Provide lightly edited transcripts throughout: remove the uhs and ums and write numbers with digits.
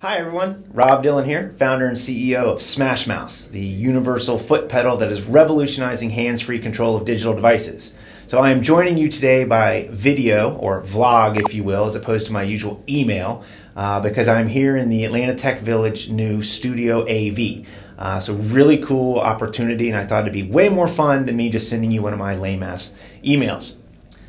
Hi everyone, Rob Dillon here, founder and CEO of SMASHmouse, the universal foot pedal that is revolutionizing hands-free control of digital devices. So I am joining you today by video, or vlog if you will, as opposed to my usual email, because I'm here in the Atlanta Tech Village new Studio AV. So really cool opportunity, and I thought it'd be way more fun than me just sending you one of my lame-ass emails.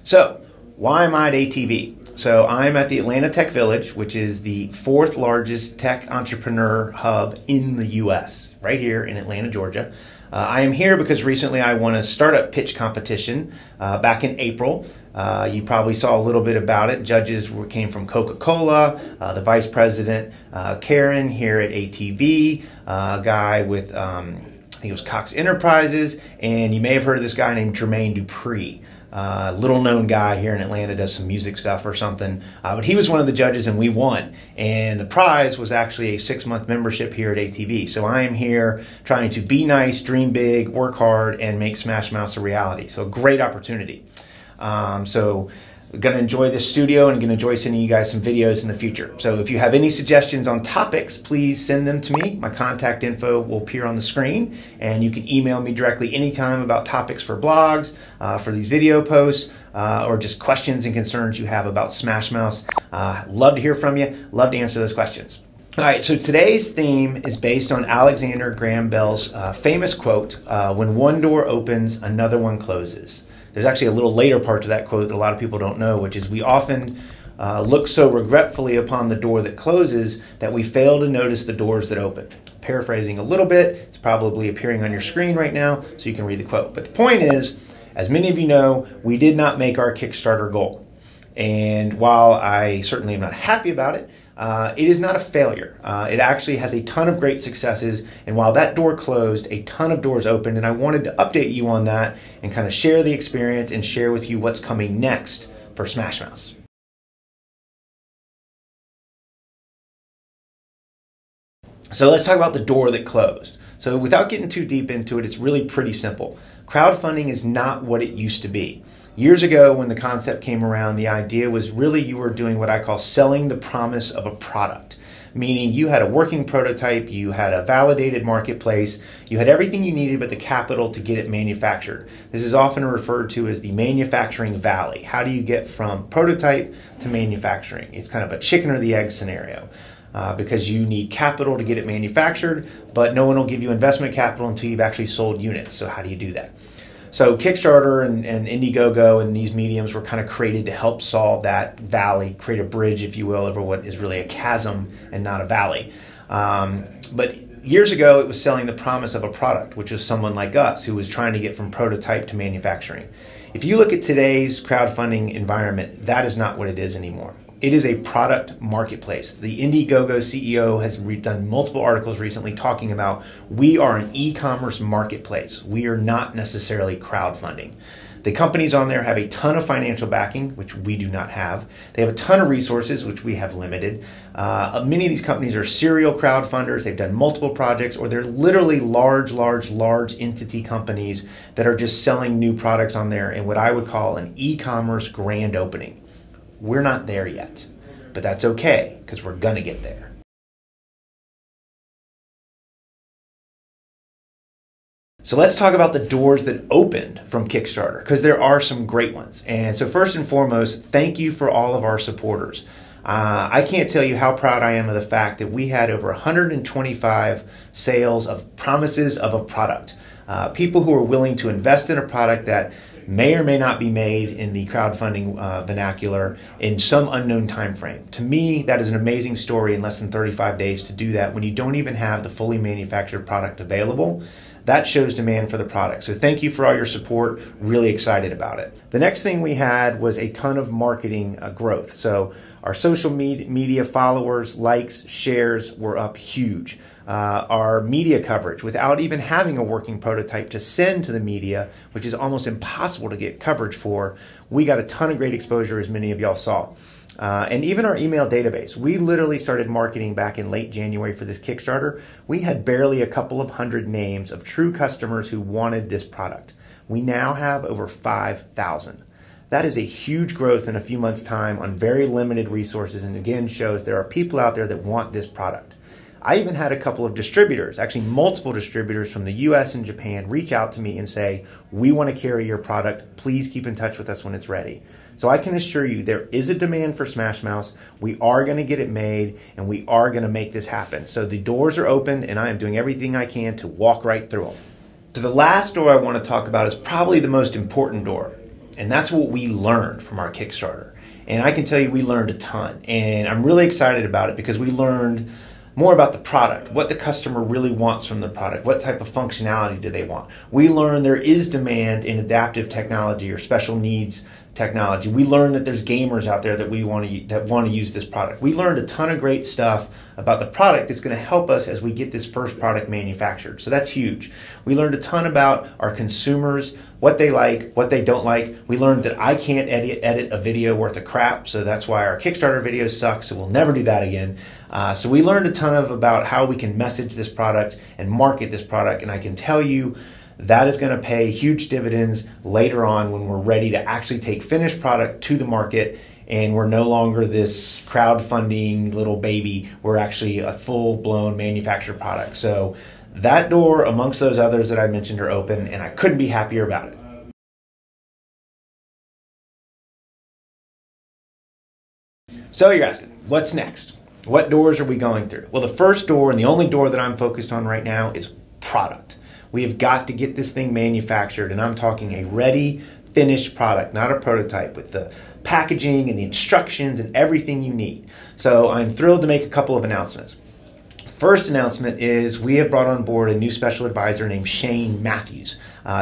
So, why am I at ATV? So I'm at the Atlanta Tech Village, which is the fourth largest tech entrepreneur hub in the US, right here in Atlanta, Georgia. I am here because recently I won a startup pitch competition back in April. You probably saw a little bit about it. Judges came from Coca-Cola, the vice president, Karen here at ATV, a guy with, I think it was Cox Enterprises, and you may have heard of this guy named Jermaine Dupree. Little known guy here in Atlanta, does some music stuff or something, but he was one of the judges and we won, and the prize was actually a 6-month membership here at ATV. So I am here trying to be nice, dream big, work hard, and make SMASHmouse a reality. So a great opportunity. So we're going to enjoy this studio and going to enjoy sending you guys some videos in the future. So if you have any suggestions on topics, please send them to me. My contact info will appear on the screen, and you can email me directly anytime about topics for blogs, for these video posts, or just questions and concerns you have about SMASHmouse. Love to hear from you. Love to answer those questions. All right, so today's theme is based on Alexander Graham Bell's famous quote, "When one door opens, another one closes." There's actually a little later part to that quote that a lot of people don't know, which is we often look so regretfully upon the door that closes that we fail to notice the doors that open. Paraphrasing a little bit, it's probably appearing on your screen right now so you can read the quote. But the point is, as many of you know, we did not make our Kickstarter goal. And while I certainly am not happy about it, it is not a failure. It actually has a ton of great successes, and while that door closed, a ton of doors opened, and I wanted to update you on that and kind of share the experience and share with you what's coming next for SMASHmouse. So let's talk about the door that closed. So without getting too deep into it, it's really pretty simple. Crowdfunding is not what it used to be. Years ago, when the concept came around, the idea was really you were doing what I call selling the promise of a product. Meaning you had a working prototype, you had a validated marketplace, you had everything you needed but the capital to get it manufactured. This is often referred to as the manufacturing valley. How do you get from prototype to manufacturing? It's kind of a chicken or the egg scenario. Because you need capital to get it manufactured, but no one will give you investment capital until you've actually sold units. So how do you do that? So Kickstarter and Indiegogo and these mediums were kind of created to help solve that valley, create a bridge, if you will, over what is really a chasm and not a valley. But years ago, it was selling the promise of a product, which was someone like us who was trying to get from prototype to manufacturing. If you look at today's crowdfunding environment, that is not what it is anymore. It is a product marketplace. The Indiegogo CEO has done multiple articles recently talking about we are an e-commerce marketplace. We are not necessarily crowdfunding. The companies on there have a ton of financial backing, which we do not have. They have a ton of resources, which we have limited. Many of these companies are serial crowdfunders. They've done multiple projects, or they're literally large entity companies that are just selling new products on there in what I would call an e-commerce grand opening. We're not there yet, but that's okay because we're gonna get there. So let's talk about the doors that opened from Kickstarter, because there are some great ones. And so first and foremost, thank you for all of our supporters. I can't tell you how proud I am of the fact that we had over 125 sales of promises of a product. People who are willing to invest in a product that may or may not be made in the crowdfunding vernacular in some unknown time frame. To me, that is an amazing story in less than 35 days to do that when you don't even have the fully manufactured product available. That shows demand for the product. So thank you for all your support. Really excited about it. The next thing we had was a ton of marketing growth. So our social media followers, likes, shares were up huge. Our media coverage, without even having a working prototype to send to the media, which is almost impossible to get coverage for, we got a ton of great exposure, as many of y'all saw. And even our email database. We literally started marketing back in late January for this Kickstarter. We had barely a couple of hundred names of true customers who wanted this product. We now have over 5,000. That is a huge growth in a few months' time on very limited resources, and again shows there are people out there that want this product. I even had a couple of distributors, actually multiple distributors from the US and Japan, reach out to me and say, we want to carry your product. Please keep in touch with us when it's ready. So I can assure you there is a demand for SMASHmouse. We are going to get it made, and we are going to make this happen. So the doors are open, and I am doing everything I can to walk right through them. So the last door I want to talk about is probably the most important door, and that's what we learned from our Kickstarter. And I can tell you we learned a ton, and I'm really excited about it because we learned more about the product, what the customer really wants from the product, what type of functionality do they want. We learned there is demand in adaptive technology or special needs technology. We learned that there's gamers out there that want to use this product. We learned a ton of great stuff about the product that's going to help us as we get this first product manufactured. So that's huge. We learned a ton about our consumers, what they like, what they don't like. We learned that I can't edit a video worth of crap, so that's why our Kickstarter videos suck, so we'll never do that again. So we learned a ton about how we can message this product and market this product, and I can tell you that is going to pay huge dividends later on when we're ready to actually take finished product to the market, and we're no longer this crowdfunding little baby. We're actually a full-blown manufactured product. So that door, amongst those others that I mentioned, are open, and I couldn't be happier about it. So you're asking, what's next? What doors are we going through? Well, the first door, and the only door that I'm focused on right now, is product. We have got to get this thing manufactured, and I'm talking a ready, finished product, not a prototype, with the packaging and the instructions and everything you need. So I'm thrilled to make a couple of announcements. First announcement is we have brought on board a new special advisor named Shane Matthews.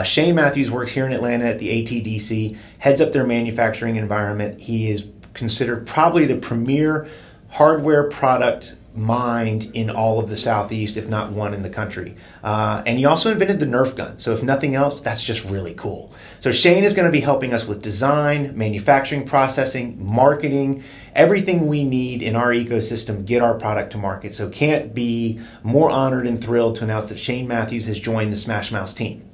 Shane Matthews works here in Atlanta at the ATDC, heads up their manufacturing environment. He is considered probably the premier hardware product mind in all of the Southeast, if not one in the country. And he also invented the Nerf gun. So if nothing else, that's just really cool. So Shane is going to be helping us with design, manufacturing, processing, marketing, everything we need in our ecosystem, get our product to market. So can't be more honored and thrilled to announce that Shane Matthews has joined the SMASHmouse team.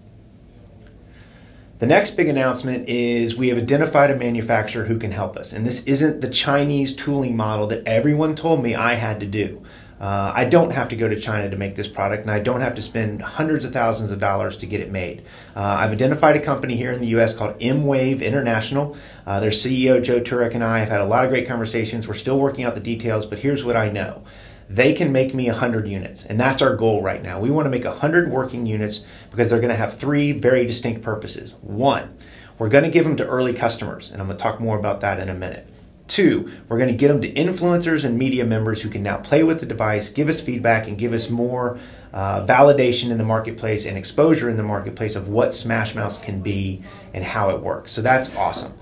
The next big announcement is we have identified a manufacturer who can help us. And this isn't the Chinese tooling model that everyone told me I had to do. I don't have to go to China to make this product, and I don't have to spend hundreds of thousands of dollars to get it made. I've identified a company here in the US called M-Wave International. Their CEO, Joe Turek, and I have had a lot of great conversations. We're still working out the details, but here's what I know. They can make me 100 units, and that's our goal right now. We want to make 100 working units because they're going to have three very distinct purposes. One, we're going to give them to early customers, and I'm going to talk more about that in a minute. Two, we're going to get them to influencers and media members who can now play with the device, give us feedback, and give us more validation in the marketplace and exposure in the marketplace of what SMASHmouse can be and how it works. So that's awesome.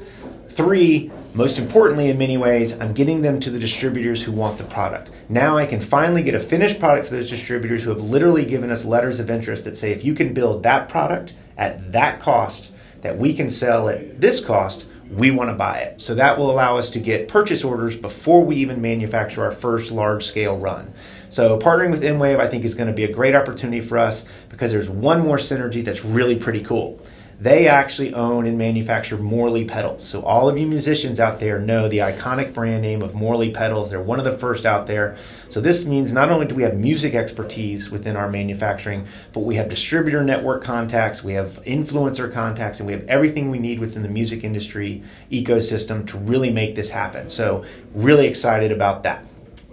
Three, most importantly in many ways, I'm getting them to the distributors who want the product. Now I can finally get a finished product to those distributors who have literally given us letters of interest that say, if you can build that product at that cost that we can sell at this cost, we want to buy it. So that will allow us to get purchase orders before we even manufacture our first large-scale run. So partnering with M-Wave, I think, is going to be a great opportunity for us because there's one more synergy that's really pretty cool. They actually own and manufacture Morley pedals. So all of you musicians out there know the iconic brand name of Morley pedals. They're one of the first out there. So this means not only do we have music expertise within our manufacturing, but we have distributor network contacts, we have influencer contacts, and we have everything we need within the music industry ecosystem to really make this happen. So really excited about that.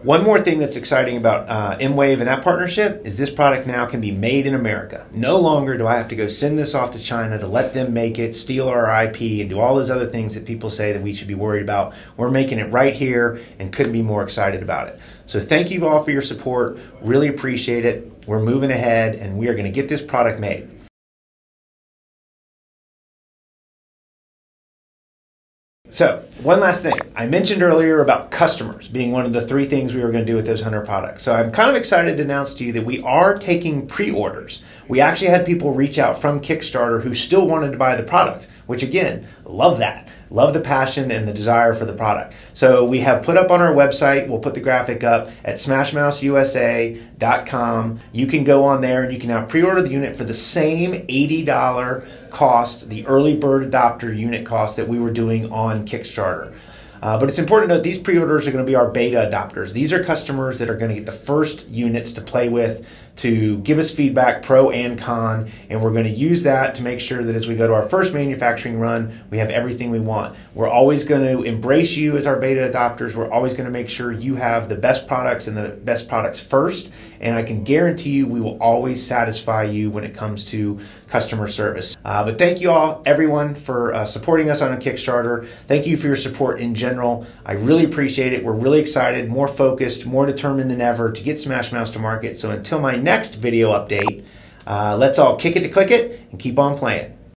One more thing that's exciting about M-Wave and that partnership is this product now can be made in America. No longer do I have to go send this off to China to let them make it, steal our IP, and do all those other things that people say that we should be worried about. We're making it right here and couldn't be more excited about it. So thank you all for your support. Really appreciate it. We're moving ahead, and we are going to get this product made. So, one last thing. I mentioned earlier about customers being one of the three things we were going to do with those 100 products. So I'm kind of excited to announce to you that we are taking pre-orders. We actually had people reach out from Kickstarter who still wanted to buy the product, which again, love that. love the passion and the desire for the product. So we have put up on our website, we'll put the graphic up at SMASHmouseusa.com. You can go on there and you can now pre-order the unit for the same $80 cost, the early bird adopter unit cost that we were doing on Kickstarter. But it's important to note these pre-orders are going to be our beta adopters. These are customers that are going to get the first units to play with, to give us feedback, pro and con, and we're going to use that to make sure that as we go to our first manufacturing run, we have everything we want. We're always going to embrace you as our beta adopters. We're always going to make sure you have the best products and the best products first, and I can guarantee you we will always satisfy you when it comes to customer service. But thank you all, everyone, for supporting us on a Kickstarter. Thank you for your support in general. I really appreciate it. We're really excited, more focused, more determined than ever to get SMASHmouse to market. So until my next video update, let's all kick it to click it and keep on playing.